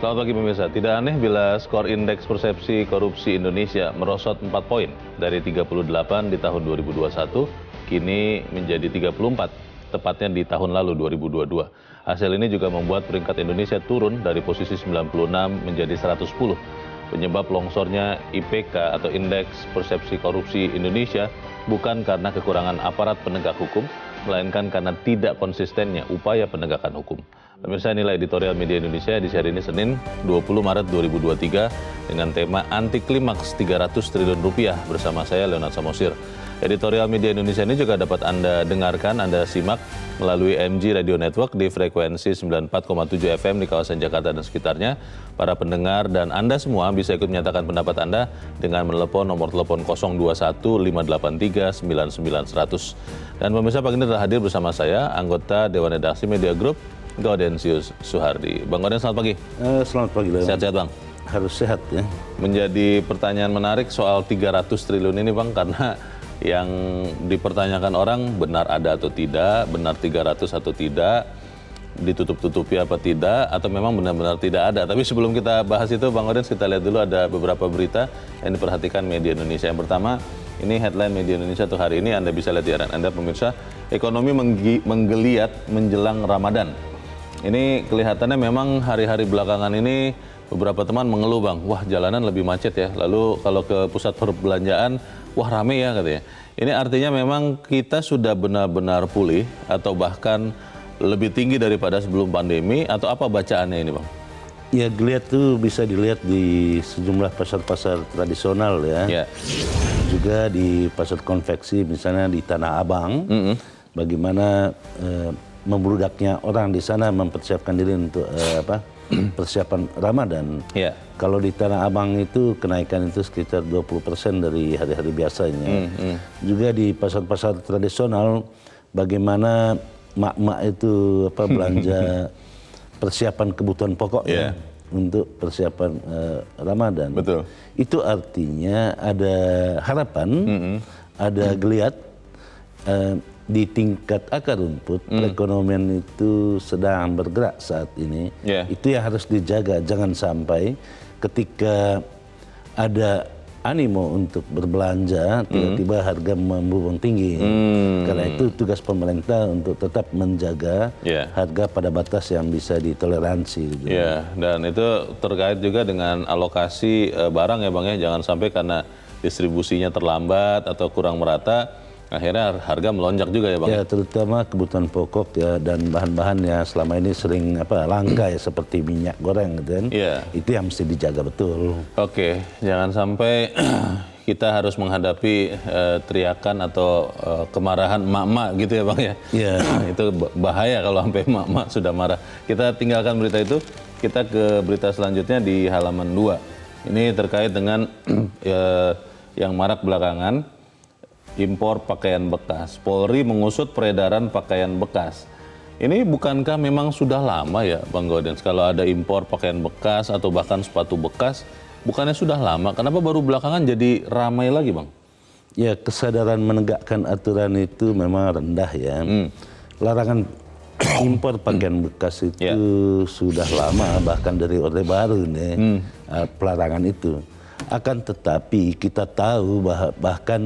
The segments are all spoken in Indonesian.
Selamat pagi pemirsa. Tidak aneh bila skor indeks persepsi korupsi Indonesia merosot 4 poin dari 38 di tahun 2021, kini menjadi 34, tepatnya di tahun lalu 2022. Hasil ini juga membuat peringkat Indonesia turun dari posisi 96 menjadi 110. Penyebab longsornya IPK atau Indeks Persepsi Korupsi Indonesia bukan karena kekurangan aparat penegak hukum, melainkan karena tidak konsistennya upaya penegakan hukum. Pemirsa, inilah editorial Media Indonesia edisi hari ini Senin 20 Maret 2023 dengan tema Anti Klimaks 300 triliun rupiah bersama saya Leonard Samosir. Editorial Media Indonesia ini juga dapat Anda dengarkan, Anda simak melalui MG Radio Network di frekuensi 94,7 FM di kawasan Jakarta dan sekitarnya. Para pendengar dan Anda semua bisa ikut menyatakan pendapat Anda dengan menelepon nomor telepon 021 583 99 100. Dan pemirsa, pagi ini telah hadir bersama saya anggota Dewan Redaksi Media Group, Gaudensius Suhardi. Bang Gauden, selamat pagi. Selamat pagi, Leon. Sehat-sehat, Bang? Harus sehat, ya. Menjadi pertanyaan menarik soal 300 triliun ini, Bang, karena yang dipertanyakan orang benar ada atau tidak, benar 300 atau tidak, ditutup-tutupi apa tidak, atau memang benar-benar tidak ada. Tapi sebelum kita bahas itu, Bang Gauden, kita lihat dulu ada beberapa berita yang diperhatikan Media Indonesia. Yang pertama, ini headline Media Indonesia untuk hari ini, Anda bisa lihat di layar Anda, pemirsa. Ekonomi menggeliat menjelang Ramadan. Ini kelihatannya memang hari-hari belakangan ini beberapa teman mengeluh, Bang, wah jalanan lebih macet ya. Lalu kalau ke pusat perbelanjaan, wah rame ya katanya. Ini artinya memang kita sudah benar-benar pulih atau bahkan lebih tinggi daripada sebelum pandemi, atau apa bacaannya ini, Bang? Ya, geliat tuh bisa dilihat di sejumlah pasar-pasar tradisional ya. Juga di pasar konveksi, misalnya di Tanah Abang. Bagaimana membludaknya orang di sana mempersiapkan diri untuk persiapan Ramadan. Kalau di Tanah Abang itu kenaikan itu sekitar 20% dari hari-hari biasanya. Juga di pasar-pasar tradisional bagaimana mak-mak itu belanja persiapan kebutuhan pokok ya untuk persiapan Ramadan. Betul. Itu artinya ada harapan, ada geliat di tingkat akar rumput. Perekonomian itu sedang bergerak saat ini. Itu yang harus dijaga, jangan sampai ketika ada animo untuk berbelanja tiba-tiba harga membumbung tinggi. Karena itu tugas pemerintah untuk tetap menjaga harga pada batas yang bisa ditoleransi. Gitu. Dan itu terkait juga dengan alokasi barang ya, Bang ya. Jangan sampai karena distribusinya terlambat atau kurang merata, akhirnya harga melonjak juga ya, Bang? Ya, terutama kebutuhan pokok ya, dan bahan-bahan yang selama ini sering langka ya, seperti minyak goreng gitu kan. Itu yang mesti dijaga betul. Oke, jangan sampai kita harus menghadapi teriakan atau kemarahan emak-emak gitu ya, Bang ya. Itu bahaya kalau sampai emak-emak sudah marah. Kita tinggalkan berita itu, kita ke berita selanjutnya di halaman 2. Ini terkait dengan yang marak belakangan, impor pakaian bekas. Polri mengusut peredaran pakaian bekas. Ini bukankah memang sudah lama ya, Bang Gauden? Kalau ada impor pakaian bekas atau bahkan sepatu bekas, bukannya sudah lama? Kenapa baru belakangan jadi ramai lagi, Bang? Ya, kesadaran menegakkan aturan itu memang rendah ya. Larangan impor pakaian bekas itu sudah lama, bahkan dari Orde Baru nih, pelarangan itu. Akan tetapi kita tahu bahkan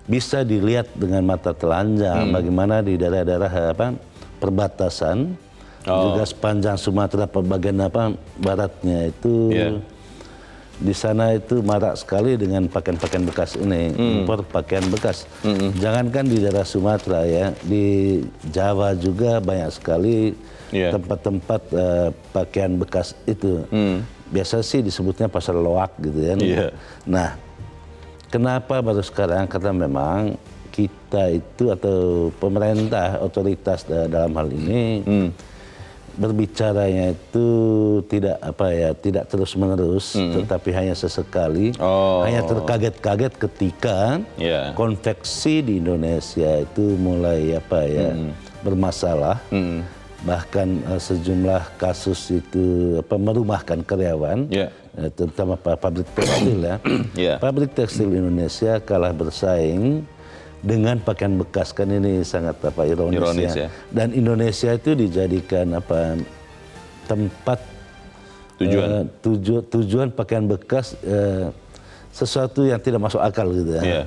bisa dilihat dengan mata telanjang bagaimana di daerah-daerah perbatasan, juga sepanjang Sumatera bagian baratnya itu, di sana itu marak sekali dengan pakaian-pakaian bekas ini, impor pakaian bekas. Jangankan di daerah Sumatera ya, di Jawa juga banyak sekali tempat-tempat pakaian bekas itu. Biasa sih disebutnya pasar loak gitu ya. Nah, kenapa baru sekarang? Karena memang kita itu atau pemerintah, otoritas dalam hal ini berbicaranya itu tidak terus menerus, tetapi hanya sesekali. Hanya terkaget-kaget ketika konveksi di Indonesia itu mulai bermasalah. Bahkan sejumlah kasus itu merumahkan karyawan, terutama pabrik tekstil ya. Pabrik tekstil Indonesia kalah bersaing dengan pakaian bekas, kan ini sangat ironis ya. Dan Indonesia itu dijadikan tempat tujuan pakaian bekas sesuatu yang tidak masuk akal gitu ya. Iya.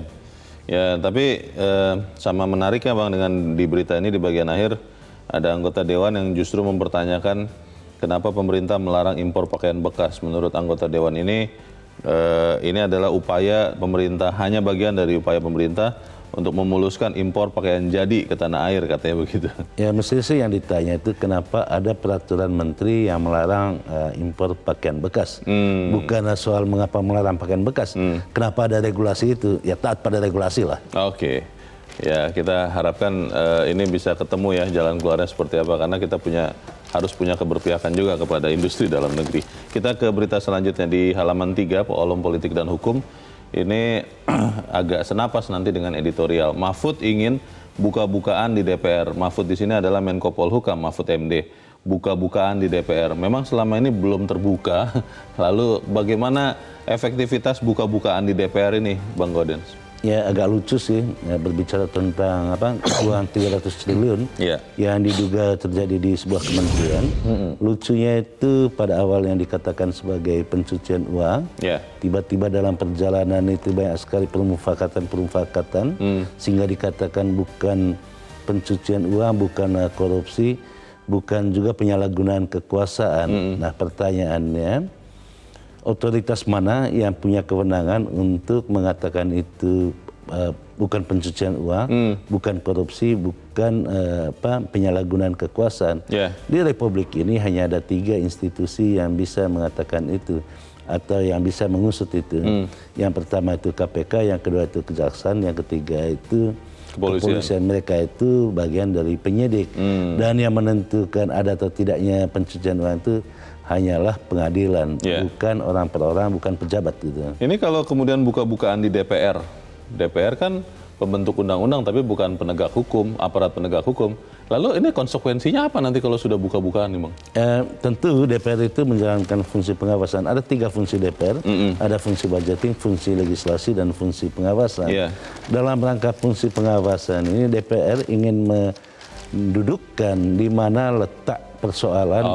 Ya, tapi sama menariknya Bang, dengan di berita ini di bagian akhir ada anggota dewan yang justru mempertanyakan kenapa pemerintah melarang impor pakaian bekas. Menurut anggota dewan ini adalah upaya pemerintah, hanya bagian dari upaya pemerintah untuk memuluskan impor pakaian jadi ke tanah air, katanya begitu. Ya, mestinya sih yang ditanya itu kenapa ada peraturan menteri yang melarang impor pakaian bekas. Bukan soal mengapa melarang pakaian bekas. Kenapa ada regulasi itu? Ya taat pada regulasi lah. Oke. Ya, kita harapkan ini bisa ketemu ya jalan keluarnya seperti apa, karena kita harus punya keberpihakan juga kepada industri dalam negeri. Kita ke berita selanjutnya di halaman 3, Kolom Politik dan Hukum. Ini agak senapas nanti dengan editorial. Mahfud ingin buka-bukaan di DPR. Mahfud di sini adalah Menko Polhukam, Mahfud MD. Buka-bukaan di DPR. Memang selama ini belum terbuka. Lalu bagaimana efektivitas buka-bukaan di DPR ini, Bang Gaudens? Ya agak lucu sih ya, berbicara tentang uang 300 triliun yang diduga terjadi di sebuah kementerian. Lucunya itu pada awal yang dikatakan sebagai pencucian uang, tiba-tiba dalam perjalanan itu banyak sekali permufakatan, sehingga dikatakan bukan pencucian uang, bukan korupsi, bukan juga penyalahgunaan kekuasaan. Nah pertanyaannya, otoritas mana yang punya kewenangan untuk mengatakan itu bukan pencucian uang, bukan korupsi, bukan penyalahgunaan kekuasaan. Di Republik ini hanya ada 3 institusi yang bisa mengatakan itu atau yang bisa mengusut itu. Yang pertama itu KPK, yang kedua itu Kejaksaan, yang ketiga itu kepolisian. Mereka itu bagian dari penyidik. Dan yang menentukan ada atau tidaknya pencucian uang itu hanyalah pengadilan, bukan orang per orang, bukan pejabat gitu. Ini kalau kemudian buka-bukaan di DPR, DPR kan pembentuk undang-undang tapi bukan penegak hukum, aparat penegak hukum. Lalu ini konsekuensinya apa nanti kalau sudah buka-bukaan nih Bang? Tentu DPR itu menjalankan fungsi pengawasan. Ada 3 fungsi DPR, ada fungsi budgeting, fungsi legislasi, dan fungsi pengawasan. Dalam rangka fungsi pengawasan ini DPR ingin mendudukkan di mana letak persoalan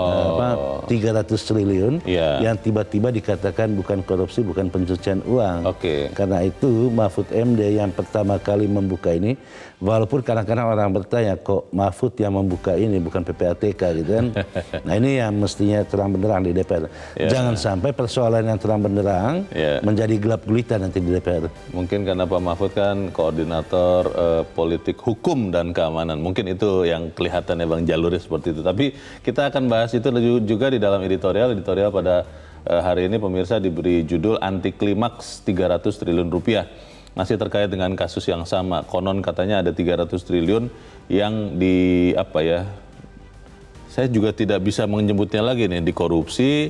300 triliun yang tiba-tiba dikatakan bukan korupsi, bukan pencucian uang. Karena itu Mahfud MD yang pertama kali membuka ini, walaupun kadang-kadang orang bertanya kok Mahfud yang membuka ini bukan PPATK gitu kan. Nah ini yang mestinya terang benderang di DPR. Jangan sampai persoalan yang terang benderang menjadi gelap gulita nanti di DPR. Mungkin karena Pak Mahfud kan koordinator politik hukum dan keamanan. Mungkin itu yang kelihatannya Bang jalurnya seperti itu. Tapi kita akan bahas itu juga di dalam editorial pada hari ini, pemirsa, diberi judul Anti Klimaks 300 triliun rupiah. Masih terkait dengan kasus yang sama. Konon katanya ada 300 triliun yang saya juga tidak bisa menyebutnya lagi nih, dikorupsi,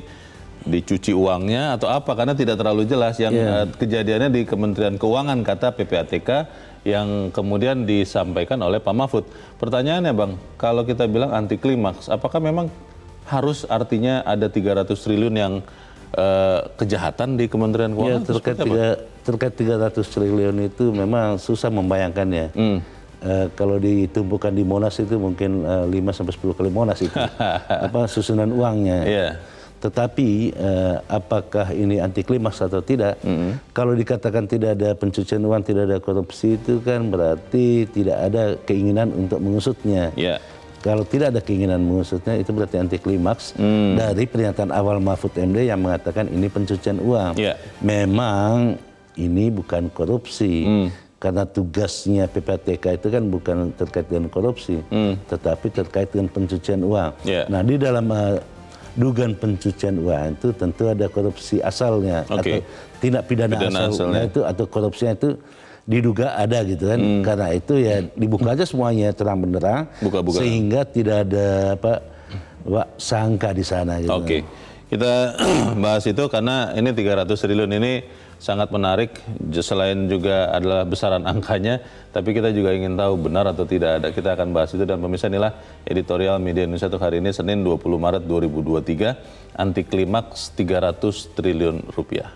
dicuci uangnya atau apa, karena tidak terlalu jelas. Yang kejadiannya di Kementerian Keuangan kata PPATK, yang kemudian disampaikan oleh Pak Mahfud. Pertanyaannya Bang, kalau kita bilang anti klimaks, apakah memang harus artinya ada 300 triliun yang kejahatan di Kementerian Keuangan? Terkait 300 triliun itu memang susah membayangkannya. Kalau ditumpukan di Monas itu mungkin 5-10 kali Monas itu susunan uangnya. Tetapi apakah ini anti klimaks atau tidak? Kalau dikatakan tidak ada pencucian uang, tidak ada korupsi, itu kan berarti tidak ada keinginan untuk mengusutnya. Kalau tidak ada keinginan mengusutnya, itu berarti anti klimaks dari pernyataan awal Mahfud MD yang mengatakan ini pencucian uang. Memang ini bukan korupsi. Karena tugasnya PPATK itu kan bukan terkait dengan korupsi, tetapi terkait dengan pencucian uang. Nah di dalam dugaan pencucian uang itu tentu ada korupsi asalnya atau tindak pidana asalnya itu atau korupsinya itu diduga ada gitu kan. Karena itu ya dibuka aja semuanya terang benderang, sehingga tidak ada sangka di sana gitu. Kita bahas itu karena ini 300 triliun ini sangat menarik, selain juga adalah besaran angkanya, tapi kita juga ingin tahu benar atau tidak ada. Kita akan bahas itu, dan pemirsa, inilah editorial Media Indonesia untuk hari ini, Senin 20 Maret 2023, Anti Klimaks 300 triliun rupiah.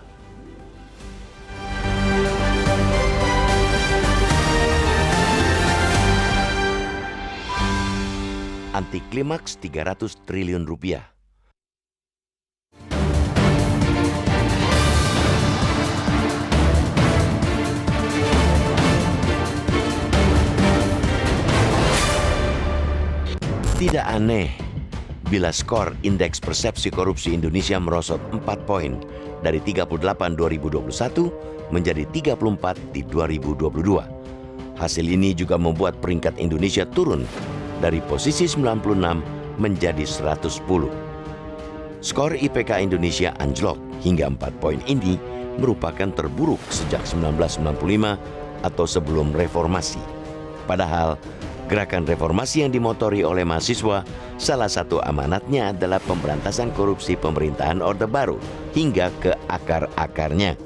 Anti Klimaks 300 triliun rupiah. Tidak aneh bila skor Indeks Persepsi Korupsi Indonesia merosot 4 poin dari 38 2021 menjadi 34 di 2022. Hasil ini juga membuat peringkat Indonesia turun dari posisi 96 menjadi 110. Skor IPK Indonesia anjlok hingga 4 poin ini merupakan terburuk sejak 1995 atau sebelum reformasi. Padahal gerakan reformasi yang dimotori oleh mahasiswa, salah satu amanatnya adalah pemberantasan korupsi pemerintahan Orde Baru hingga ke akar-akarnya.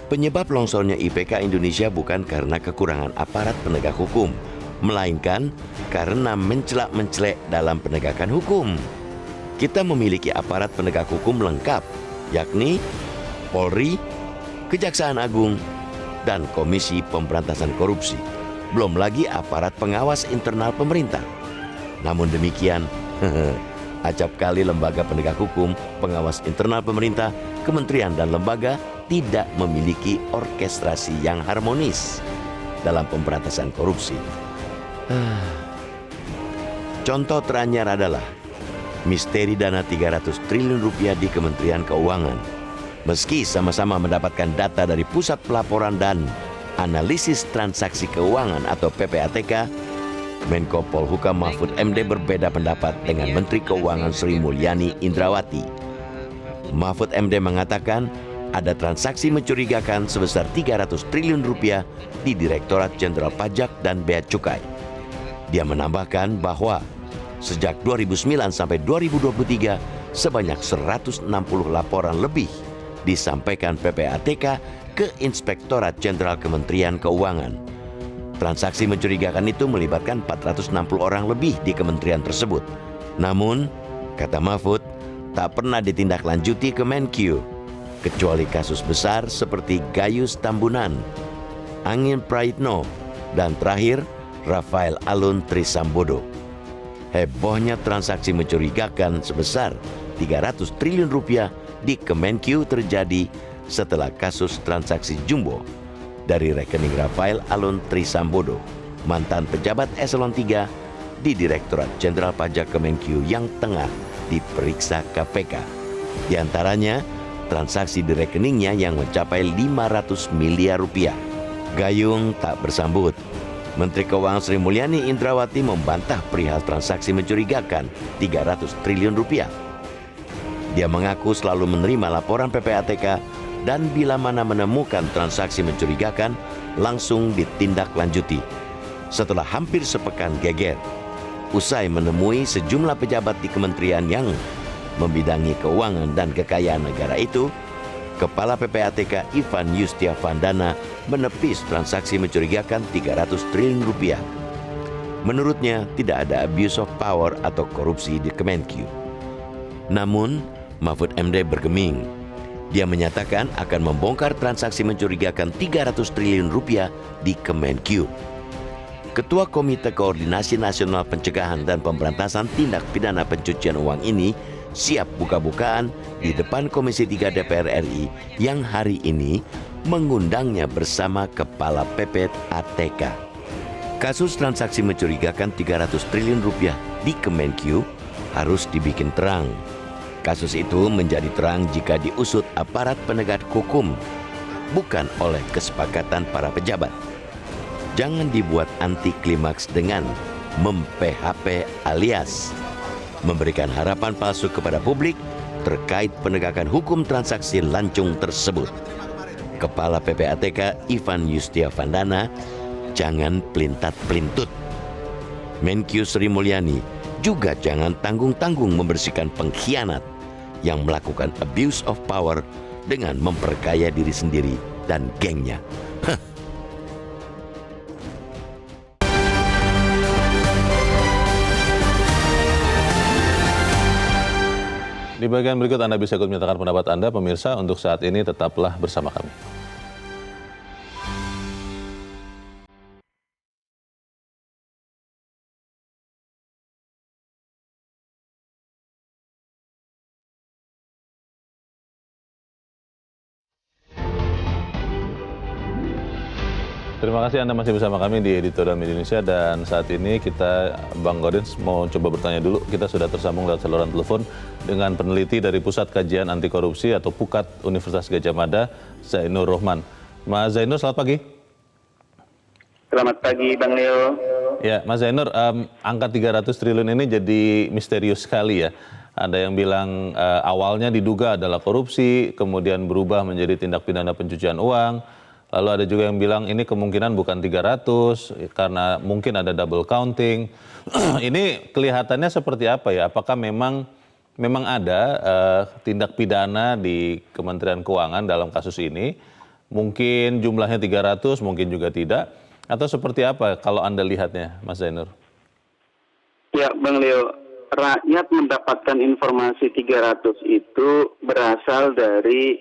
Penyebab longsornya IPK Indonesia bukan karena kekurangan aparat penegak hukum, melainkan karena mencelak-mencelek dalam penegakan hukum. Kita memiliki aparat penegak hukum lengkap, yakni Polri, Kejaksaan Agung, dan Komisi Pemberantasan Korupsi. Belum lagi aparat pengawas internal pemerintah. Namun demikian, acap kali lembaga penegak hukum, pengawas internal pemerintah, kementerian dan lembaga tidak memiliki orkestrasi yang harmonis dalam pemberantasan korupsi. Contoh teranyar adalah misteri dana 300 triliun rupiah di Kementerian Keuangan. Meski sama-sama mendapatkan data dari Pusat Pelaporan dan Analisis Transaksi Keuangan atau PPATK, Menko Polhukam Mahfud MD berbeda pendapat dengan Menteri Keuangan Sri Mulyani Indrawati. Mahfud MD mengatakan ada transaksi mencurigakan sebesar 300 triliun rupiah di Direktorat Jenderal Pajak dan Bea Cukai. Dia menambahkan bahwa sejak 2009 sampai 2023 sebanyak 160 laporan lebih disampaikan PPATK ke Inspektorat Jenderal Kementerian Keuangan. Transaksi mencurigakan itu melibatkan 460 orang lebih di kementerian tersebut. Namun, kata Mahfud, tak pernah ditindaklanjuti ke Menkyu, kecuali kasus besar seperti Gayus Tambunan, Angin Praitno, dan terakhir Rafael Alun Trisambodo. Hebohnya transaksi mencurigakan sebesar 300 triliun rupiah di Kemenkyu terjadi setelah kasus transaksi jumbo dari rekening Rafael Alun Trisambodo, mantan pejabat eselon 3 di Direktorat Jenderal Pajak Kemenkyu yang tengah diperiksa KPK. Di antaranya, transaksi di rekeningnya yang mencapai 500 miliar rupiah. Gayung tak bersambut. Menteri Keuangan Sri Mulyani Indrawati membantah perihal transaksi mencurigakan 300 triliun rupiah. Dia mengaku selalu menerima laporan PPATK dan bila mana menemukan transaksi mencurigakan, langsung ditindaklanjuti. Setelah hampir sepekan geger, usai menemui sejumlah pejabat di kementerian yang membidangi keuangan dan kekayaan negara itu, Kepala PPATK Ivan Yustiavandana menepis transaksi mencurigakan 300 triliun rupiah. Menurutnya, tidak ada abuse of power atau korupsi di Kemenkyu. Namun, Mahfud MD bergeming. Dia menyatakan akan membongkar transaksi mencurigakan 300 triliun rupiah di Kemenkyu. Ketua Komite Koordinasi Nasional Pencegahan dan Pemberantasan Tindak Pidana Pencucian Uang ini siap buka-bukaan di depan Komisi 3 DPR RI yang hari ini mengundangnya bersama Kepala PPATK. Kasus transaksi mencurigakan 300 triliun rupiah di Kemenkyu harus dibikin terang. Kasus itu menjadi terang jika diusut aparat penegak hukum, bukan oleh kesepakatan para pejabat. Jangan dibuat anti klimaks dengan mem-PHP alias memberikan harapan palsu kepada publik terkait penegakan hukum transaksi lancung tersebut. Kepala PPATK Ivan Yustiavandana jangan pelintat-pelintut. Menkyu Sri Mulyani juga jangan tanggung-tanggung membersihkan pengkhianat yang melakukan abuse of power dengan memperkaya diri sendiri dan gengnya. Di bagian berikut Anda bisa ikut menyatakan pendapat Anda, pemirsa. Untuk saat ini tetaplah bersama kami. Terima kasih Anda masih bersama kami di Editorial Media Indonesia, dan saat ini kita, Bang Gaudens, mau coba bertanya dulu. Kita sudah tersambung lewat saluran telepon dengan peneliti dari Pusat Kajian Anti Korupsi atau PUKAT Universitas Gadjah Mada, Zainur Rohman. Mas Zainur, selamat pagi. Selamat pagi, Bang Leo. Ya, Mas Zainur, angka 300 triliun ini jadi misterius sekali ya. Ada yang bilang awalnya diduga adalah korupsi, kemudian berubah menjadi tindak pidana pencucian uang. Lalu ada juga yang bilang ini kemungkinan bukan 300 karena mungkin ada double counting. Ini kelihatannya seperti apa ya? Apakah memang ada tindak pidana di Kementerian Keuangan dalam kasus ini? Mungkin jumlahnya 300, mungkin juga tidak. Atau seperti apa kalau Anda lihatnya, Mas Zainur? Ya, Bang Leo, rakyat mendapatkan informasi 300 itu berasal dari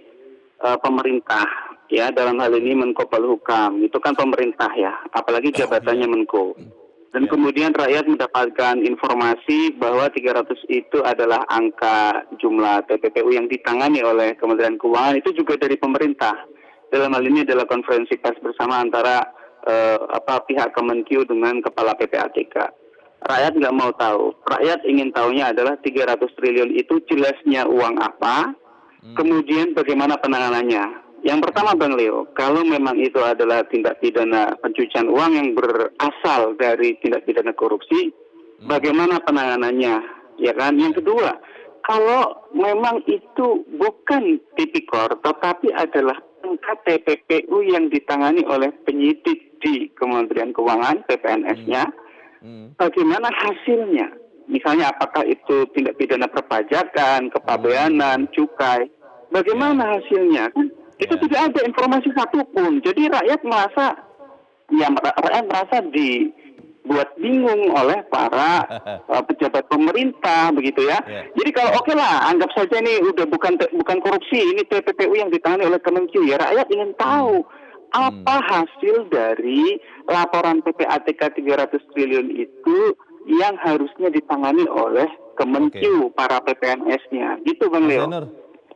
pemerintah. Ya, dalam hal ini Menko Polhukam, itu kan pemerintah ya, apalagi jabatannya Menko. Dan kemudian rakyat mendapatkan informasi bahwa 300 itu adalah angka jumlah TPPU yang ditangani oleh Kementerian Keuangan, itu juga dari pemerintah. Dalam hal ini adalah konferensi pers bersama antara pihak Kemenkeu dengan Kepala PPATK. Rakyat nggak mau tahu, rakyat ingin tahunya adalah 300 triliun itu jelasnya uang apa, kemudian bagaimana penanganannya. Yang pertama, Bang Leo, kalau memang itu adalah tindak pidana pencucian uang yang berasal dari tindak pidana korupsi, bagaimana penanganannya, ya kan? Yang kedua, kalau memang itu bukan tipikor, tetapi adalah angka TPPU yang ditangani oleh penyidik di Kementerian Keuangan, PPNS-nya, bagaimana hasilnya? Misalnya apakah itu tindak pidana perpajakan, kepabeanan, cukai, bagaimana hasilnya? Itu tidak ada informasi satupun. Jadi rakyat merasa dibuat bingung oleh para pejabat pemerintah, begitu ya. Jadi kalau oke lah, anggap saja ini udah bukan korupsi, ini TPPU yang ditangani oleh Kemenkeu. Ya, rakyat ingin tahu apa hasil dari laporan PPATK 300 triliun itu yang harusnya ditangani oleh Kemenkeu, para PPNS-nya. Gitu, Bang Leo.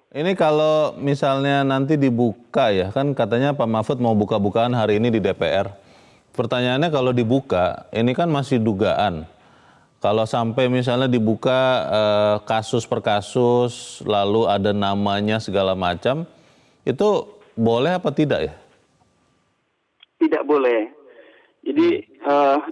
Ini kalau misalnya nanti dibuka ya, kan katanya Pak Mahfud mau buka-bukaan hari ini di DPR. Pertanyaannya kalau dibuka, ini kan masih dugaan. Kalau sampai misalnya dibuka kasus per kasus, lalu ada namanya segala macam, itu boleh apa tidak ya? Tidak boleh. Jadi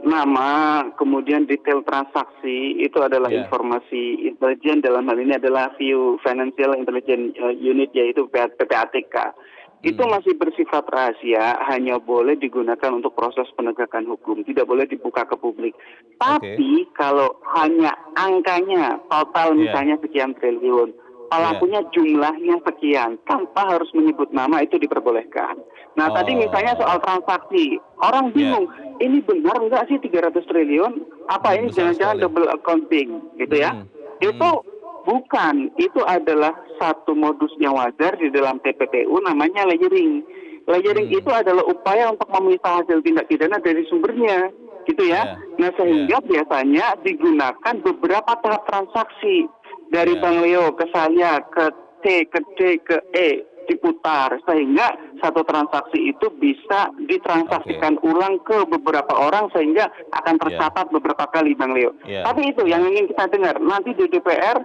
nama, kemudian detail transaksi itu adalah informasi intelijen, dalam hal ini adalah View Financial Intelligence Unit, yaitu PPATK. Itu masih bersifat rahasia, hanya boleh digunakan untuk proses penegakan hukum, tidak boleh dibuka ke publik. Tapi kalau hanya angkanya total misalnya sekian triliun, pelakunya jumlahnya sekian, tanpa harus menyebut nama, itu diperbolehkan. Nah, tadi misalnya soal transaksi, orang bingung, ini benar enggak sih 300 triliun? Apa ini jangan-jangan double accounting, gitu ya? Itu bukan, itu adalah satu modus yang wajar di dalam TPPU, namanya layering. Layering itu adalah upaya untuk memisah hasil tindak pidana dari sumbernya, gitu ya. Nah, sehingga biasanya digunakan beberapa tahap transaksi. Dari Bang Leo ke saya, ke C, ke D, ke E, diputar. Sehingga satu transaksi itu bisa ditransaksikan ulang ke beberapa orang, sehingga akan tercatat beberapa kali, Bang Leo. Tapi itu yang ingin kita dengar. Nanti di DPR,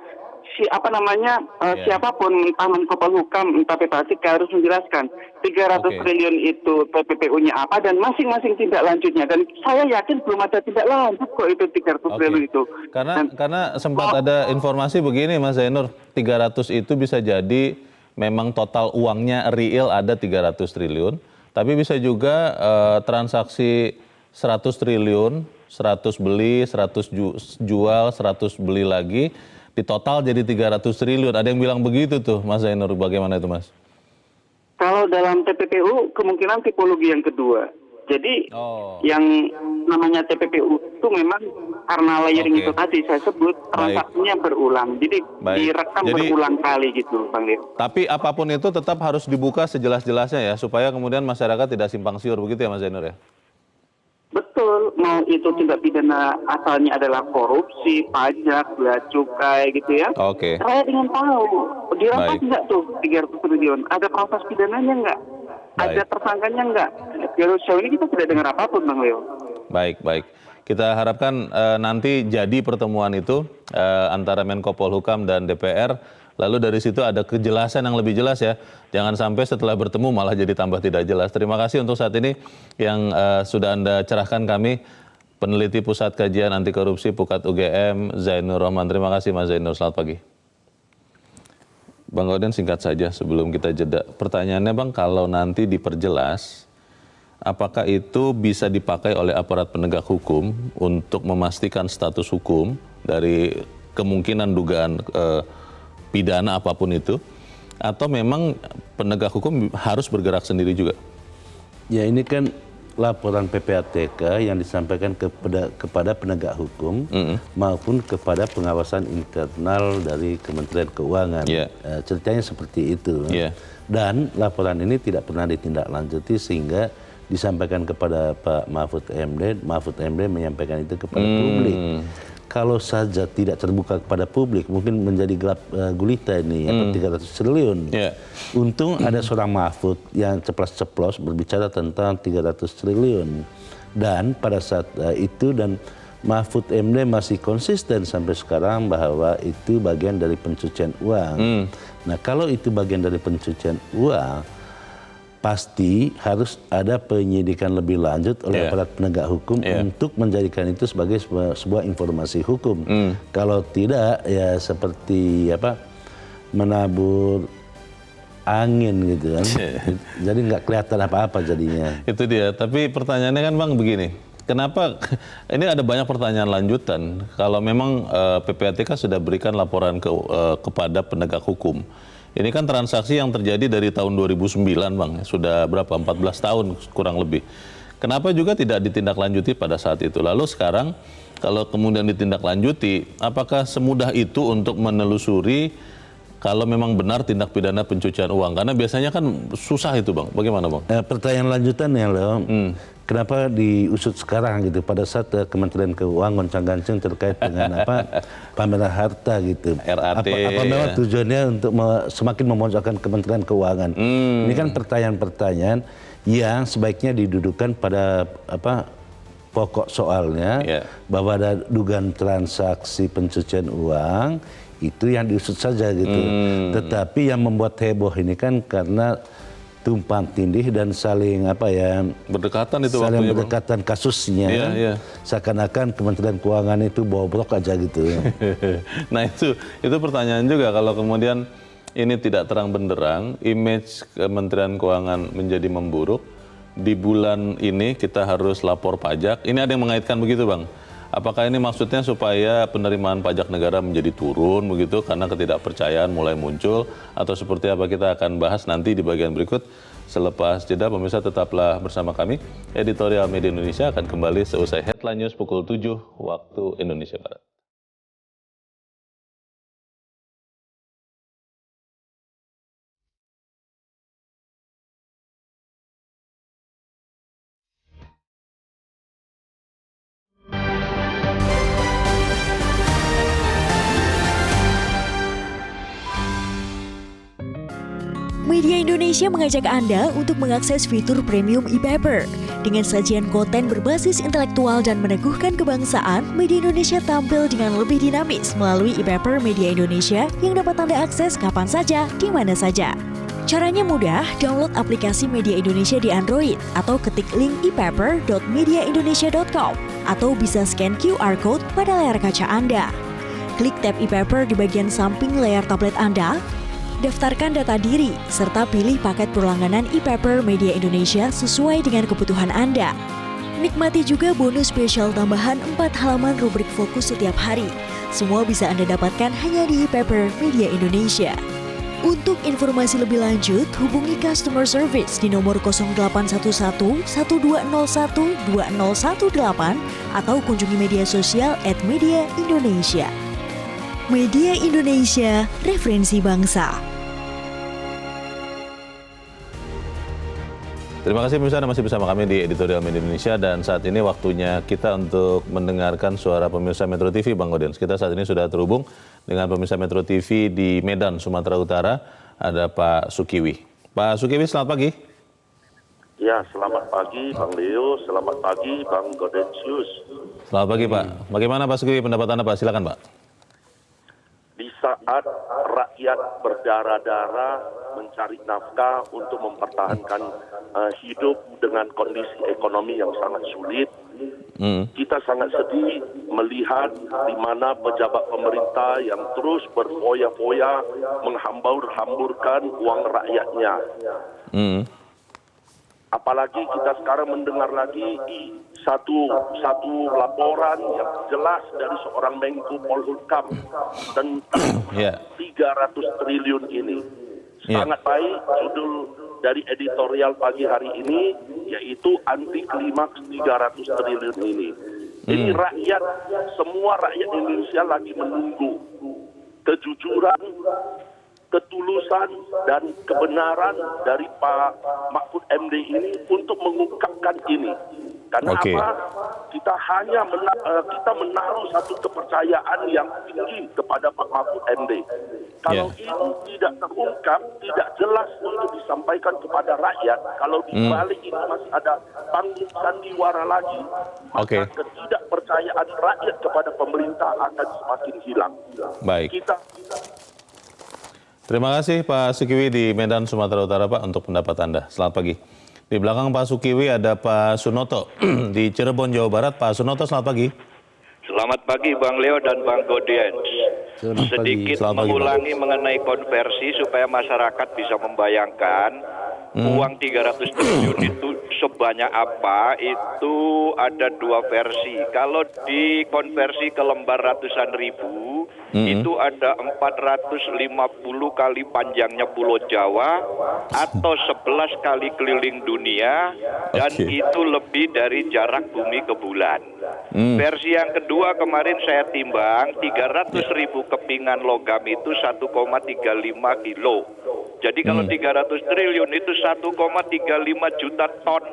siapapun, entah Menko Polhukam, entah PPATK, harus menjelaskan 300 triliun itu TPPU-nya apa dan masing-masing tindak lanjutnya. Dan saya yakin belum ada tindak lanjut kok itu 300 triliun itu. Karena sempat ada informasi begini, Mas Zainur, 300 itu bisa jadi memang total uangnya real ada 300 triliun, tapi bisa juga transaksi 100 triliun, 100 beli, 100 jual, 100 beli lagi, di total jadi 300 triliun. Ada yang bilang begitu tuh, Mas Zainur. Bagaimana itu, Mas? Kalau dalam TPPU, kemungkinan tipologi yang kedua. Jadi yang namanya TPPU itu memang karena layering itu tadi saya sebut, transaksinya berulang. Jadi direkam berulang kali gitu, Bang Leo. Tapi apapun itu tetap harus dibuka sejelas-jelasnya ya, supaya kemudian masyarakat tidak simpang siur, begitu ya, Mas Zainur ya? Betul, mau itu tindak pidana asalnya adalah korupsi, pajak, bea cukai gitu ya. Saya ingin tahu, dirampas nggak tuh 300 triliun? Ada proses pidananya nggak? Ada tersangkanya enggak? Sejauh ini kita tidak dengar apapun, Bang Leo. Baik. Kita harapkan nanti jadi pertemuan itu antara Menko Polhukam dan DPR. Lalu dari situ ada kejelasan yang lebih jelas ya. Jangan sampai setelah bertemu malah jadi tambah tidak jelas. Terima kasih untuk saat ini yang sudah Anda cerahkan kami. Peneliti Pusat Kajian Anti Korupsi Pukat UGM, Zainur Rahman. Terima kasih Mas Zainur, selamat pagi. Bang Gauden, singkat saja sebelum kita jeda. Pertanyaannya Bang, kalau nanti diperjelas, apakah itu bisa dipakai oleh aparat penegak hukum untuk memastikan status hukum dari kemungkinan dugaan pidana apapun itu, atau memang penegak hukum harus bergerak sendiri juga? Ya ini kan laporan PPATK yang disampaikan kepada penegak hukum maupun kepada pengawasan internal dari Kementerian Keuangan. Ceritanya seperti itu. Dan laporan ini tidak pernah ditindaklanjuti sehingga disampaikan kepada Pak Mahfud MD. Mahfud MD menyampaikan itu kepada publik. Kalau saja tidak terbuka kepada publik, mungkin menjadi gelap gulita ini, 300 triliun. Untung ada seorang Mahfud yang ceplos-ceplos berbicara tentang 300 triliun. Dan pada saat itu, dan Mahfud MD masih konsisten sampai sekarang bahwa itu bagian dari pencucian uang. Nah kalau itu bagian dari pencucian uang, pasti harus ada penyidikan lebih lanjut oleh aparat penegak hukum untuk menjadikan itu sebagai sebuah informasi hukum. Kalau tidak ya seperti menabur angin gitu kan. Jadi nggak kelihatan apa-apa jadinya. Itu dia. Tapi pertanyaannya kan Bang begini. Kenapa ini ada banyak pertanyaan lanjutan. Kalau memang PPATK sudah berikan laporan kepada penegak hukum. Ini kan transaksi yang terjadi dari tahun 2009 Bang, sudah berapa? 14 tahun kurang lebih. Kenapa juga tidak ditindaklanjuti pada saat itu? Lalu sekarang kalau kemudian ditindaklanjuti, apakah semudah itu untuk menelusuri kalau memang benar tindak pidana pencucian uang? Karena biasanya kan susah itu Bang, bagaimana Bang? Pertanyaan lanjutannya Leo, kenapa diusut sekarang gitu pada saat Kementerian Keuangan goncang-gancing terkait dengan pameran harta gitu. RAT. Apa memang tujuannya untuk semakin memojokkan Kementerian Keuangan? Ini kan pertanyaan-pertanyaan yang sebaiknya didudukan pada pokok soalnya, bahwa ada dugaan transaksi pencucian uang itu yang diusut saja gitu. Tetapi yang membuat heboh ini kan karena tumpang tindih dan saling berdekatan itu saling waktunya, berdekatan Bang. Kasusnya. Seakan-akan Kementerian Keuangan itu bobrok aja gitu. Nah itu pertanyaan juga, kalau kemudian ini tidak terang benderang, image Kementerian Keuangan menjadi memburuk. Di bulan ini kita harus lapor pajak. Ini ada yang mengaitkan begitu Bang. Apakah ini maksudnya supaya penerimaan pajak negara menjadi turun begitu karena ketidakpercayaan mulai muncul, atau seperti apa? Kita akan bahas nanti di bagian berikut. Selepas jeda, pemirsa tetaplah bersama kami. Editorial Media Indonesia akan kembali seusai Headline News pukul 7 waktu Indonesia Barat. Media Indonesia mengajak Anda untuk mengakses fitur premium e-paper. Dengan sajian konten berbasis intelektual dan meneguhkan kebangsaan, Media Indonesia tampil dengan lebih dinamis melalui e-paper Media Indonesia yang dapat Anda akses kapan saja, di mana saja. Caranya mudah, download aplikasi Media Indonesia di Android atau ketik link e-paper.mediaindonesia.com atau bisa scan QR code pada layar kaca Anda. Klik tab e-paper di bagian samping layar tablet Anda, daftarkan data diri, serta pilih paket berlangganan e-paper Media Indonesia sesuai dengan kebutuhan Anda. Nikmati juga bonus spesial tambahan 4 halaman rubrik fokus setiap hari. Semua bisa Anda dapatkan hanya di e-paper Media Indonesia. Untuk informasi lebih lanjut, hubungi customer service di nomor 0811 1201 2018 atau kunjungi media sosial @Media Indonesia. Media Indonesia, referensi bangsa. Terima kasih pemirsa, Anda masih bersama kami di Editorial Media Indonesia, dan saat ini waktunya kita untuk mendengarkan suara pemirsa Metro TV, Bang Gauden. Kita saat ini sudah terhubung dengan pemirsa Metro TV di Medan, Sumatera Utara, ada Pak Sukiwi. Pak Sukiwi, selamat pagi. Ya, selamat pagi Bang Leo, selamat pagi Bang Godensius. Selamat pagi Pak. Bagaimana Pak Sukiwi pendapat Anda Pak? Silakan Pak. Di saat rakyat berdarah-darah mencari nafkah untuk mempertahankan hidup dengan kondisi ekonomi yang sangat sulit, kita sangat sedih melihat di mana pejabat pemerintah yang terus berfoya-foya menghambur-hamburkan uang rakyatnya. Apalagi kita sekarang mendengar lagi satu laporan yang jelas dari seorang Menko Polhukam tentang 300 triliun ini. Sangat baik judul dari editorial pagi hari ini, yaitu anti klimaks 300 triliun ini. Ini rakyat, semua rakyat Indonesia lagi menunggu kejujuran, ketulusan dan kebenaran dari Pak Mahfud MD ini untuk mengungkapkan ini. Karena apa? Kita hanya kita menaruh satu kepercayaan yang tinggi kepada Pak Mahfud MD. Kalau ini tidak terungkap, tidak jelas untuk disampaikan kepada rakyat, kalau di balik ini masih ada panggung sandiwara lagi, maka ketidakpercayaan rakyat kepada pemerintah akan semakin hilang. Baik. Terima kasih Pak Sukiwi di Medan, Sumatera Utara Pak untuk pendapat Anda. Selamat pagi. Di belakang Pak Sukiwi ada Pak Sunoto di Cirebon, Jawa Barat. Pak Sunoto, selamat pagi. Selamat pagi Bang Leo dan Bang Godian. Sedikit mengulangi mengenai konversi supaya masyarakat bisa membayangkan uang 300 triliun itu sebanyak apa. Itu ada dua versi. Kalau dikonversi ke lembar ratusan ribu, itu ada 450 kali panjangnya Pulau Jawa atau 11 kali keliling dunia, dan itu lebih dari jarak bumi ke bulan. Versi yang kedua kemarin saya timbang 300.000 kepingan logam itu 1,35 kilo. Jadi kalau 300 triliun itu 1,35 juta ton.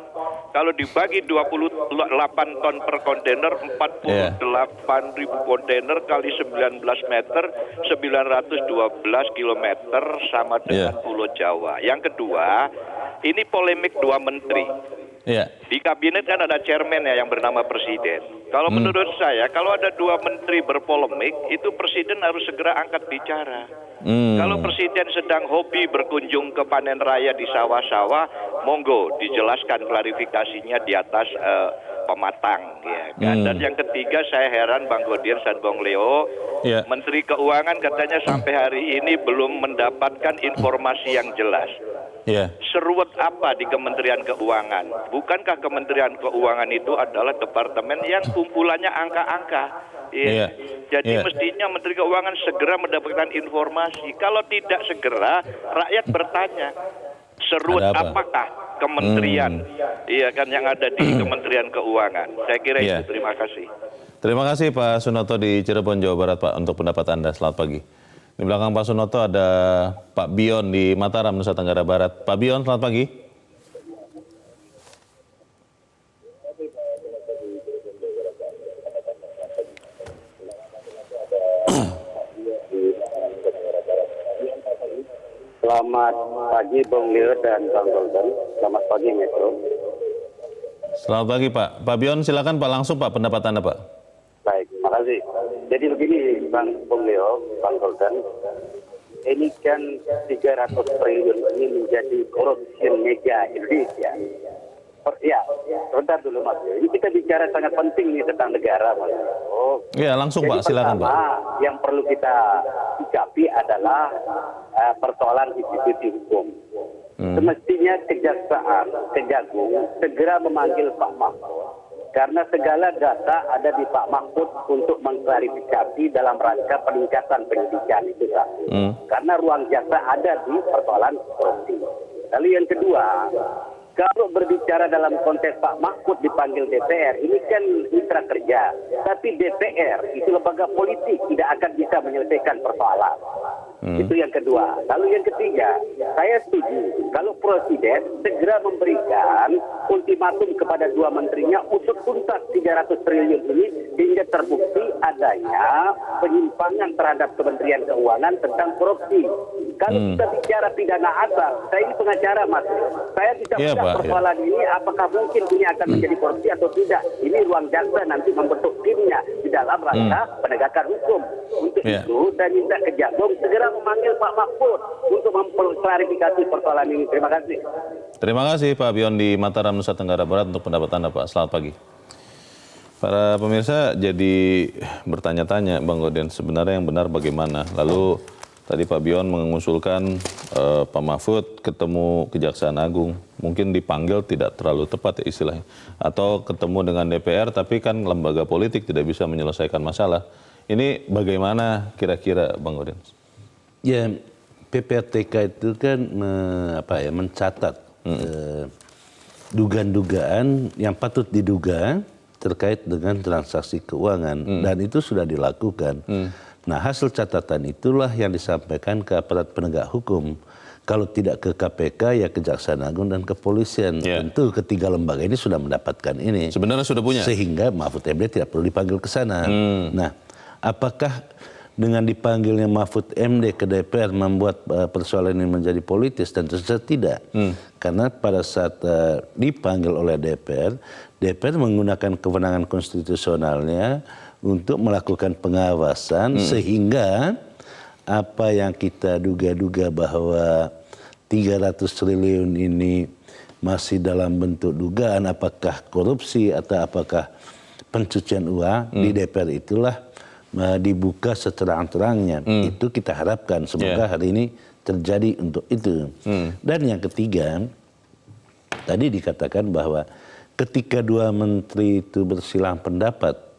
Kalau dibagi 28 ton per kontainer, 48.000 kontainer kali 19 meter, 912 kilometer sama dengan Pulau Jawa. Yang kedua, ini polemik dua menteri. Di kabinet kan ada chairman ya yang bernama presiden. Kalau menurut saya, kalau ada dua menteri berpolemik, itu presiden harus segera angkat bicara. Kalau presiden sedang hobi berkunjung ke panen raya di sawah-sawah, monggo dijelaskan klarifikasinya di atas pematang. Ya, kan? Dan yang ketiga, saya heran Bang Godian dan Bang Leo, Menteri Keuangan katanya sampai hari ini belum mendapatkan informasi yang jelas. Seruat apa di Kementerian Keuangan? Bukankah Kementerian Keuangan itu adalah departemen yang kumpulannya angka-angka? Jadi mestinya Menteri Keuangan segera mendapatkan informasi. Kalau tidak segera, rakyat bertanya, seruat apakah kementerian kan yang ada di Kementerian Keuangan? Saya kira itu. Terima kasih. Terima kasih Pak Sunoto di Cirebon, Jawa Barat Pak untuk pendapat Anda. Selamat pagi. Di belakang Pak Sunoto ada Pak Bion di Mataram, Nusa Tenggara Barat. Pak Bion, selamat pagi. Selamat pagi Bang Leo dan Bang Golden. Selamat pagi Metro. Selamat pagi Pak. Pak Bion silakan Pak, langsung Pak pendapat Anda Pak. Baik, terima kasih. Jadi begini Bang Leo, Bang Golden. Ini kan 300 triliun ini menjadi korupsi mega Indonesia. Sebentar dulu Mas. Ini kita bicara sangat penting nih tentang negara Mas. Langsung Pak, silakan Pak. Yang perlu kita sikapi adalah persoalan institusi hukum. Semestinya Kejagung segera memanggil Pak Mahfud, karena segala data ada di Pak Mahfud untuk mengklarifikasi dalam rangka peningkatan penyidikan itu satu. Karena ruang jaksa ada di persoalan korupsi. Lalu yang kedua, kalau berbicara dalam konteks Pak Mahfud dipanggil DPR, ini kan mitra kerja. Tapi DPR itu lembaga politik, tidak akan bisa menyelesaikan persoalan. Itu yang kedua. Lalu yang ketiga, saya setuju kalau presiden segera memberikan ultimatum kepada dua menterinya untuk tuntas 300 triliun ini hingga terbukti adanya penyimpangan terhadap Kementerian Keuangan tentang korupsi. Kalau kita bicara pidana asal, saya ini pengacara Mas. Saya bisa bilang persoalan ini apakah mungkin ini akan menjadi korupsi atau tidak. Ini ruang jaksa nanti membentuk timnya di dalam rangka penegakan hukum. Untuk itu saya minta Kejagung segera memanggil Pak Mahfud untuk memklarifikasi persoalan ini. Terima kasih. Terima kasih Pak Bion di Mataram, Nusa Tenggara Barat untuk pendapat Anda Pak. Selamat pagi. Para pemirsa jadi bertanya-tanya Bang Godien, sebenarnya yang benar bagaimana? Lalu tadi Pak Bion mengusulkan Pak Mahfud ketemu Kejaksaan Agung. Mungkin dipanggil tidak terlalu tepat ya istilahnya. Atau ketemu dengan DPR tapi kan lembaga politik tidak bisa menyelesaikan masalah. Ini bagaimana kira-kira Bang Godien? Ya, PPATK itu kan mencatat dugaan-dugaan yang patut diduga terkait dengan transaksi keuangan dan itu sudah dilakukan. Nah, hasil catatan itulah yang disampaikan ke aparat penegak hukum. Kalau tidak ke KPK ya Kejaksaan Agung dan Kepolisian. Tentu ketiga lembaga ini sudah mendapatkan ini. Sebenarnya sudah punya. Sehingga Mahfud MD tidak perlu dipanggil ke sana. Nah, apakah dengan dipanggilnya Mahfud MD ke DPR membuat persoalan ini menjadi politis? Tentu saja tidak. Karena pada saat dipanggil oleh DPR menggunakan kewenangan konstitusionalnya untuk melakukan pengawasan sehingga apa yang kita duga-duga bahwa 300 triliun ini masih dalam bentuk dugaan apakah korupsi atau apakah pencucian uang di DPR itulah dibuka seterang-terangnya. Itu kita harapkan. Semoga hari ini terjadi untuk itu. Dan yang ketiga, tadi dikatakan bahwa ketika dua menteri itu bersilang pendapat,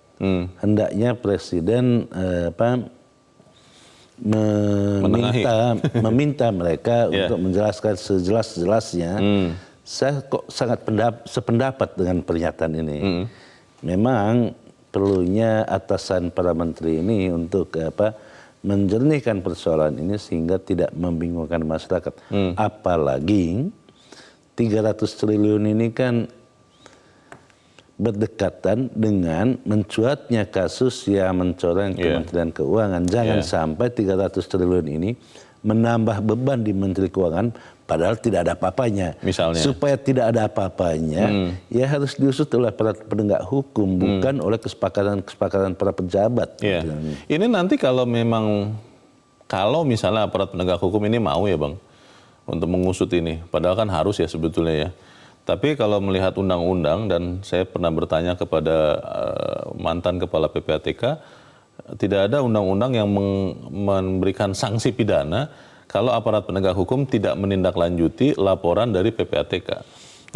hendaknya Presiden meminta mereka untuk menjelaskan sejelas-jelasnya. Saya kok sangat sependapat dengan pernyataan ini. Memang perlunya atasan para menteri ini untuk menjernihkan persoalan ini sehingga tidak membingungkan masyarakat. Apalagi 300 triliun ini kan berdekatan dengan mencuatnya kasus yang mencoreng Kementerian Keuangan. Jangan sampai 300 triliun ini menambah beban di Menteri Keuangan padahal tidak ada apa-apanya. Misalnya. Supaya tidak ada apa-apanya, ya harus diusut oleh para penegak hukum, bukan oleh kesepakatan para pejabat. Ini nanti kalau misalnya aparat penegak hukum ini mau ya Bang, untuk mengusut ini, padahal kan harus ya sebetulnya ya. Tapi kalau melihat undang-undang, dan saya pernah bertanya kepada mantan kepala PPATK, tidak ada undang-undang yang memberikan sanksi pidana kalau aparat penegak hukum tidak menindaklanjuti laporan dari PPATK.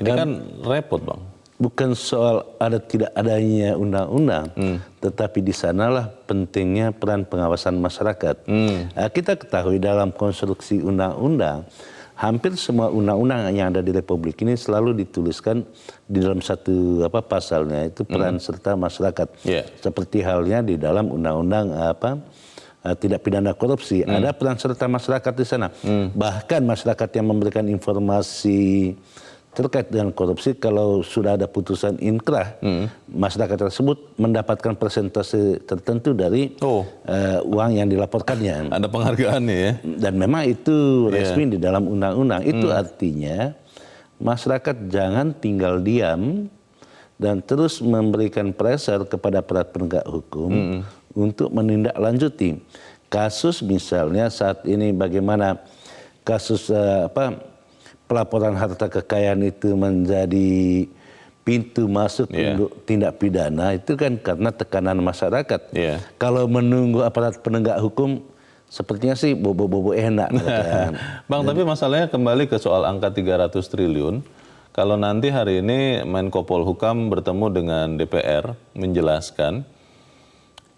Ini kan repot Bang. Bukan soal ada tidak adanya undang-undang, tetapi di sanalah pentingnya peran pengawasan masyarakat. Kita ketahui dalam konstruksi undang-undang, hampir semua undang-undang yang ada di Republik ini selalu dituliskan di dalam satu pasalnya itu peran serta masyarakat. Seperti halnya di dalam undang-undang tidak pidana korupsi, ada peran serta masyarakat di sana. Bahkan masyarakat yang memberikan informasi terkait dengan korupsi, kalau sudah ada putusan inkrah, masyarakat tersebut mendapatkan persentase tertentu dari uang yang dilaporkannya. Ada penghargaannya ya. Dan memang itu resmi di dalam undang-undang. Itu artinya masyarakat jangan tinggal diam dan terus memberikan pressure kepada aparat penegak hukum untuk menindaklanjuti. Kasus misalnya saat ini bagaimana kasus pelaporan harta kekayaan itu menjadi pintu masuk untuk tindak pidana, itu kan karena tekanan masyarakat. Kalau menunggu aparat penegak hukum, sepertinya sih bobo-bobo enak. Bang, tapi masalahnya kembali ke soal angka 300 triliun. Kalau nanti hari ini Menko Polhukam bertemu dengan DPR menjelaskan,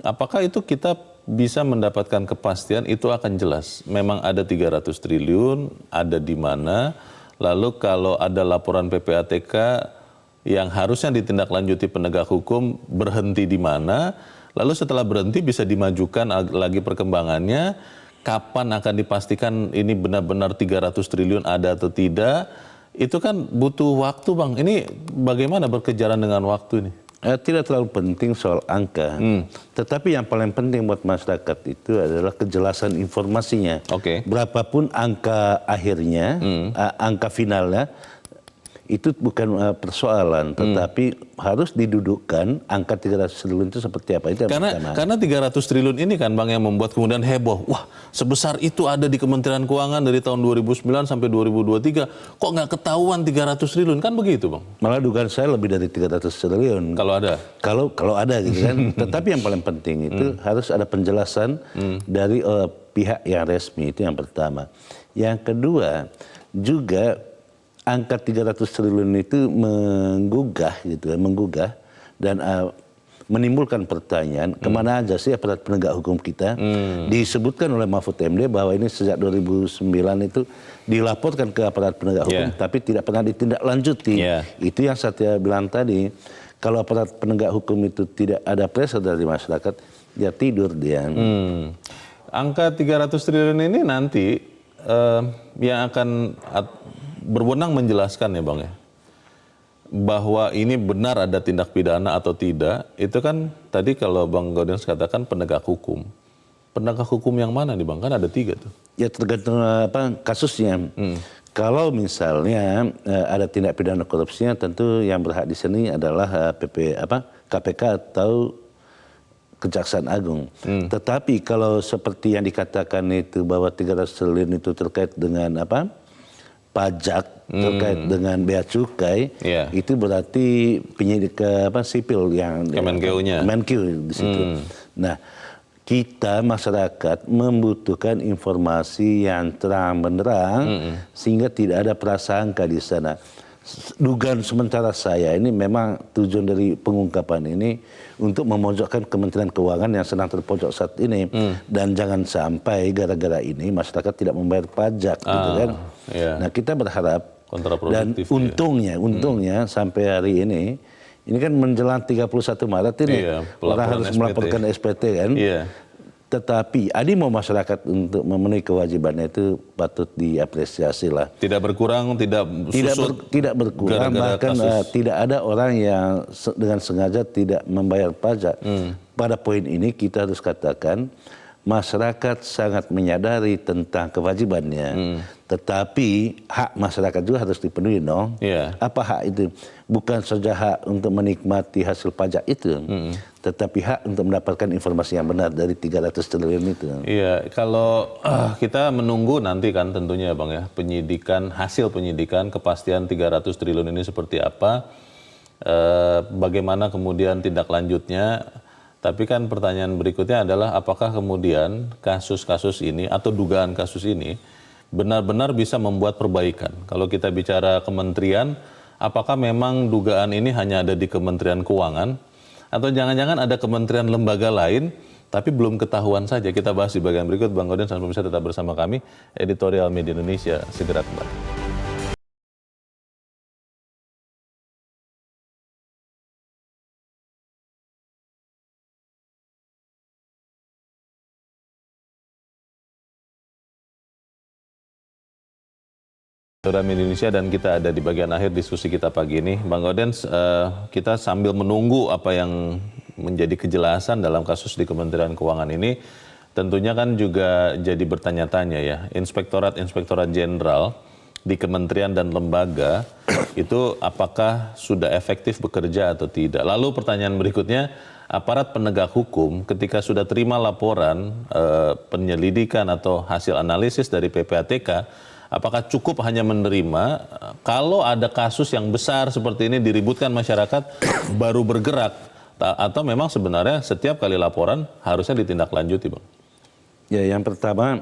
apakah itu kita bisa mendapatkan kepastian itu akan jelas. Memang ada 300 triliun, ada di mana. Lalu kalau ada laporan PPATK yang harusnya ditindaklanjuti penegak hukum berhenti di mana, lalu setelah berhenti bisa dimajukan lagi perkembangannya, kapan akan dipastikan ini benar-benar 300 triliun ada atau tidak, itu kan butuh waktu Bang. Ini bagaimana berkejaran dengan waktu ini? Tidak terlalu penting soal angka, tetapi yang paling penting buat masyarakat itu adalah kejelasan informasinya. Berapapun angka akhirnya, angka finalnya, itu bukan persoalan, tetapi harus didudukkan angka 300 triliun itu seperti apa. Itu karena 300 triliun ini kan Bang yang membuat kemudian heboh. Wah, sebesar itu ada di Kementerian Keuangan dari tahun 2009 sampai 2023. Kok nggak ketahuan 300 triliun? Kan begitu, Bang? Malah dugaan saya lebih dari 300 triliun. Kalau ada? Kalau ada gitu kan. Tetapi yang paling penting itu harus ada penjelasan dari pihak yang resmi, itu yang pertama. Yang kedua, juga angka 300 triliun itu menggugah dan menimbulkan pertanyaan kemana aja sih aparat penegak hukum kita. Disebutkan oleh Mahfud MD bahwa ini sejak 2009 itu dilaporkan ke aparat penegak hukum, tapi tidak pernah ditindaklanjuti. Itu yang saya bilang tadi, kalau aparat penegak hukum itu tidak ada pressure dari masyarakat, ya tidur dia. Angka 300 triliun ini nanti yang akan berwenang menjelaskan ya Bang ya, bahwa ini benar ada tindak pidana atau tidak, itu kan tadi kalau Bang Gaudens katakan penegak hukum. Penegak hukum yang mana nih Bang? Kan ada 3 tuh. Ya tergantung kasusnya. Kalau misalnya ada tindak pidana korupsinya, tentu yang berhak di sini adalah KPK atau Kejaksaan Agung. Tetapi kalau seperti yang dikatakan itu bahwa 300 triliun itu terkait dengan pajak, terkait dengan bea cukai, itu berarti penyidik sipil yang Kemenkeu di situ. Nah, kita masyarakat membutuhkan informasi yang terang benderang sehingga tidak ada prasangka di sana. Dugaan sementara saya ini memang tujuan dari pengungkapan ini untuk memojokkan Kementerian Keuangan yang sedang terpojok saat ini, dan jangan sampai gara-gara ini masyarakat tidak membayar pajak, gitu kan. Nah, kita berharap dan untungnya sampai hari ini kan menjelang 31 Maret ini orang harus melaporkan SPT kan. Tetapi animo masyarakat untuk memenuhi kewajibannya itu patut diapresiasi lah. Tidak berkurang, tidak berkurang, bahkan tidak ada orang yang dengan sengaja tidak membayar pajak. Pada poin ini kita harus katakan masyarakat sangat menyadari tentang kewajibannya, tetapi hak masyarakat juga harus dipenuhi dong. Apa hak itu? Bukan saja hak untuk menikmati hasil pajak itu, tetapi hak untuk mendapatkan informasi yang benar dari 300 triliun itu. Iya, kalau kita menunggu nanti kan tentunya Bang ya, hasil penyidikan, kepastian 300 triliun ini seperti apa, bagaimana kemudian tindak lanjutnya. Tapi kan pertanyaan berikutnya adalah apakah kemudian kasus-kasus ini atau dugaan kasus ini benar-benar bisa membuat perbaikan. Kalau kita bicara kementerian, apakah memang dugaan ini hanya ada di Kementerian Keuangan atau jangan-jangan ada kementerian lembaga lain tapi belum ketahuan saja. Kita bahas di bagian berikut. Bang Gaudens dan pemirsa tetap bersama kami, Editorial Media Indonesia segera kembali. Editorial Indonesia, dan kita ada di bagian akhir diskusi kita pagi ini. Bang Gaudens, kita sambil menunggu apa yang menjadi kejelasan dalam kasus di Kementerian Keuangan ini, tentunya kan juga jadi bertanya-tanya ya, Inspektorat Jenderal di kementerian dan lembaga itu apakah sudah efektif bekerja atau tidak. Lalu pertanyaan berikutnya, aparat penegak hukum ketika sudah terima laporan penyelidikan atau hasil analisis dari PPATK, apakah cukup hanya menerima? Kalau ada kasus yang besar seperti ini diributkan masyarakat baru bergerak, atau memang sebenarnya setiap kali laporan harusnya ditindaklanjuti, Bang? Ya, yang pertama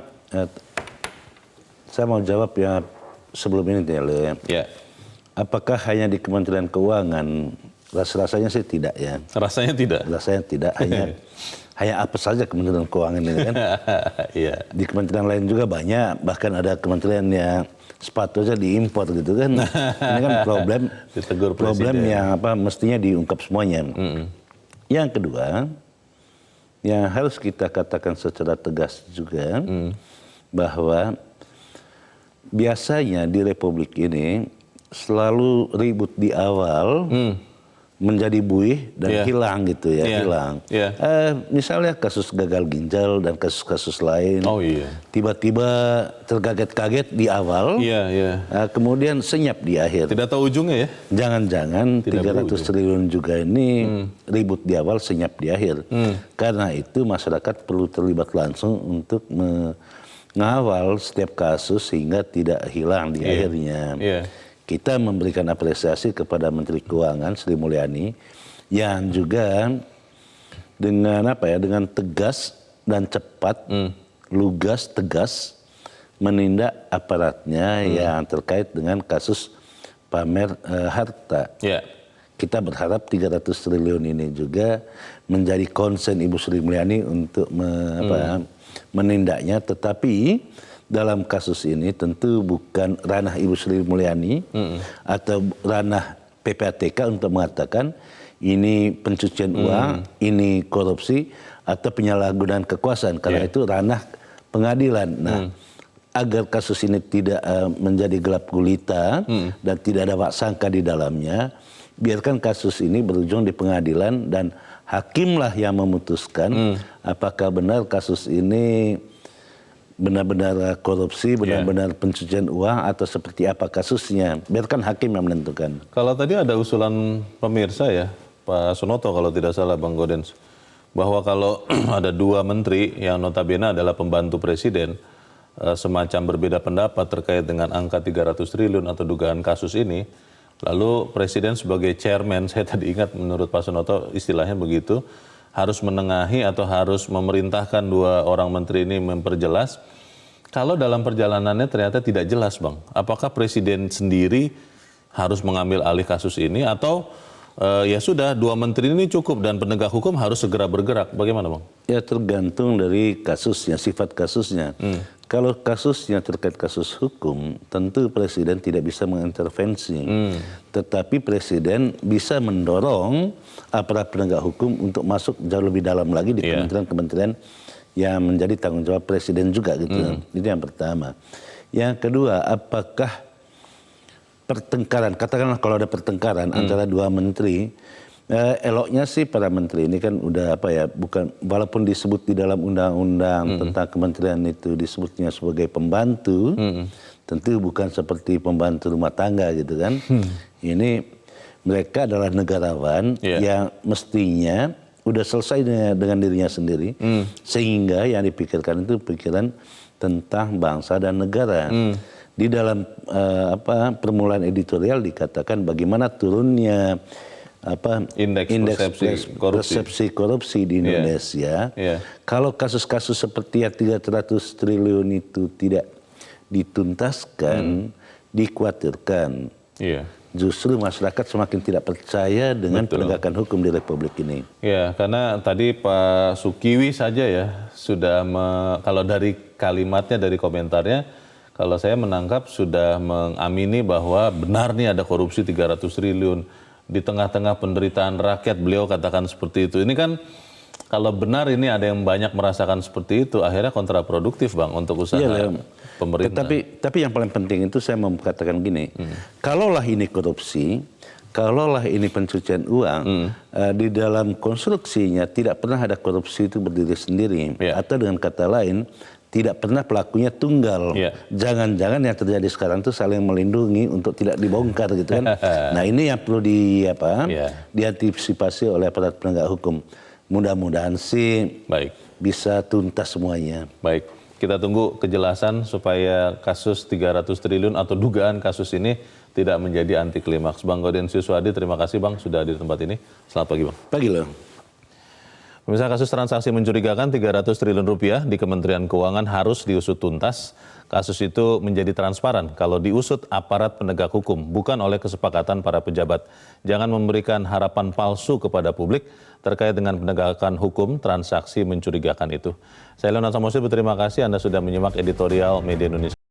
saya mau jawab ya sebelum ini ya. Apakah hanya di Kementerian Keuangan? Rasanya sih tidak ya. Rasanya tidak. Rasanya tidak, hanya apa saja Kementerian Keuangan ini kan. Di kementerian lain juga banyak, bahkan ada kementerian yang sepatutnya diimpor gitu kan. Ini kan problem yang mestinya diungkap semuanya. Yang kedua, yang harus kita katakan secara tegas juga, bahwa biasanya di Republik ini selalu ribut di awal, menjadi buih dan hilang gitu ya, hilang. Yeah. Misalnya kasus gagal ginjal dan kasus-kasus lain, tiba-tiba terkaget-kaget di awal, kemudian senyap di akhir. Tidak tahu ujungnya ya? Jangan-jangan 300 triliun juga ini ribut di awal, senyap di akhir. Karena itu masyarakat perlu terlibat langsung untuk mengawal setiap kasus sehingga tidak hilang di akhirnya. Kita memberikan apresiasi kepada Menteri Keuangan Sri Mulyani yang juga dengan tegas dan cepat, lugas, tegas menindak aparatnya yang terkait dengan kasus pamer harta. Kita berharap 300 triliun ini juga menjadi konsen Ibu Sri Mulyani untuk menindaknya, tetapi dalam kasus ini tentu bukan ranah Ibu Sri Mulyani atau ranah PPATK untuk mengatakan ini pencucian uang, ini korupsi atau penyalahgunaan kekuasaan, karena itu ranah pengadilan. Nah, agar kasus ini tidak menjadi gelap gulita dan tidak ada sangka di dalamnya, biarkan kasus ini berujung di pengadilan dan hakimlah yang memutuskan apakah benar kasus ini benar-benar korupsi, benar-benar pencucian uang atau seperti apa kasusnya. Biarkan hakim yang menentukan. Kalau tadi ada usulan pemirsa ya, Pak Sunoto kalau tidak salah Bang Godens, bahwa kalau ada dua menteri yang notabene adalah pembantu presiden, semacam berbeda pendapat terkait dengan angka 300 triliun atau dugaan kasus ini, lalu presiden sebagai chairman, saya tadi ingat menurut Pak Sunoto istilahnya begitu, harus menengahi atau harus memerintahkan dua orang menteri ini memperjelas. Kalau dalam perjalanannya ternyata tidak jelas, Bang, apakah presiden sendiri harus mengambil alih kasus ini atau ya sudah dua menteri ini cukup dan penegak hukum harus segera bergerak? Bagaimana, Bang? Ya tergantung dari kasusnya, sifat kasusnya. Kalau kasusnya terkait kasus hukum, tentu presiden tidak bisa mengintervensi. Tetapi presiden bisa mendorong aparat penegak hukum untuk masuk jauh lebih dalam lagi di kementerian-kementerian yang menjadi tanggung jawab presiden juga gitu. Itu yang pertama. Yang kedua, apakah pertengkaran, katakanlah kalau ada pertengkaran antara dua menteri, eloknya sih para menteri ini kan udah bukan, walaupun disebut di dalam undang-undang tentang kementerian itu disebutnya sebagai pembantu, tentu bukan seperti pembantu rumah tangga gitu kan. Ini mereka adalah negarawan yang mestinya udah selesai dengan dirinya sendiri, sehingga yang dipikirkan itu pikiran tentang bangsa dan negara. Di dalam permulaan editorial dikatakan bagaimana turunnya indeks persepsi korupsi di Indonesia. Kalau kasus-kasus seperti yang 300 triliun itu tidak dituntaskan, dikhawatirkan, justru masyarakat semakin tidak percaya dengan penegakan hukum di Republik ini. Ya, karena tadi Pak Sukiwi saja ya sudah kalau dari kalimatnya, dari komentarnya, kalau saya menangkap sudah mengamini bahwa benar nih ada korupsi 300 triliun. Di tengah-tengah penderitaan rakyat beliau katakan seperti itu. Ini kan kalau benar ini ada yang banyak merasakan seperti itu, akhirnya kontraproduktif, Bang, untuk usaha pemerintah. Tapi yang paling penting itu saya mau katakan gini, kalaulah ini korupsi, kalaulah ini pencucian uang, di dalam konstruksinya tidak pernah ada korupsi itu berdiri sendiri. Atau dengan kata lain, tidak pernah pelakunya tunggal. Jangan-jangan yang terjadi sekarang itu saling melindungi untuk tidak dibongkar gitu kan. Nah ini yang perlu diantisipasi oleh aparat penegak hukum. Mudah-mudahan sih bisa tuntas semuanya. Baik, kita tunggu kejelasan supaya kasus 300 triliun atau dugaan kasus ini tidak menjadi anti klimaks. Bang Gaudensius Suhadi, terima kasih Bang sudah di tempat ini. Selamat pagi Bang. Pagi loh. Pemirsa, kasus transaksi mencurigakan 300 triliun rupiah di Kementerian Keuangan harus diusut tuntas. Kasus itu menjadi transparan kalau diusut aparat penegak hukum, bukan oleh kesepakatan para pejabat. Jangan memberikan harapan palsu kepada publik terkait dengan penegakan hukum transaksi mencurigakan itu. Saya Leonard Samosir, berterima kasih Anda sudah menyimak editorial Media Indonesia.